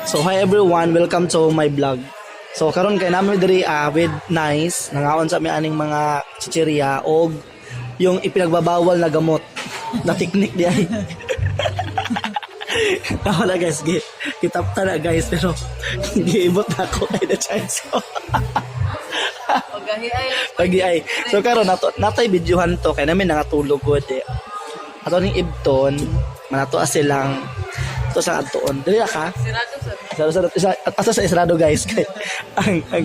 So hi everyone, welcome to my vlog. So karon kay namin diri with Nice, nangaon sa aning mga chichirya og yung ipinagbabawal na gamot na teknik di ay. Wala guys, kitapta na guys pero giibot na ako kay the chance ko. Pagi ay. So karon natay videohan to kay namin nangatulog gud eh. Ato ning ibton, manato silang to sa atoon. Dili ka? Sarado asa sa isrado guys. ang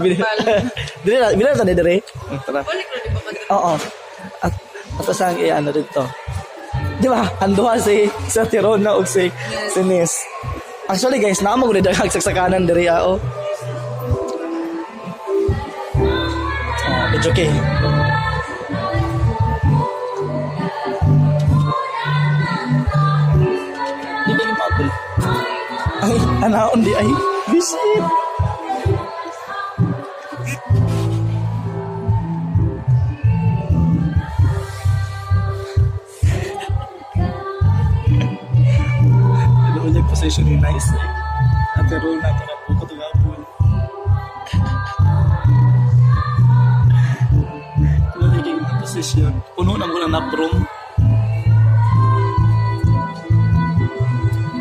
dili ta dire. Tara. Oo. At ato sang ano dito. Di ba? Anduha si sa Tirona ug si Nis. Actually guys, naamo gud daghang saksakanan diri oh. It's okay. Hindi ni mabul. Ay, anaon di ay. Visit. Ulit position ni Nice. Ate roll na ito na po katugapon. Position. Puno na muna na prom.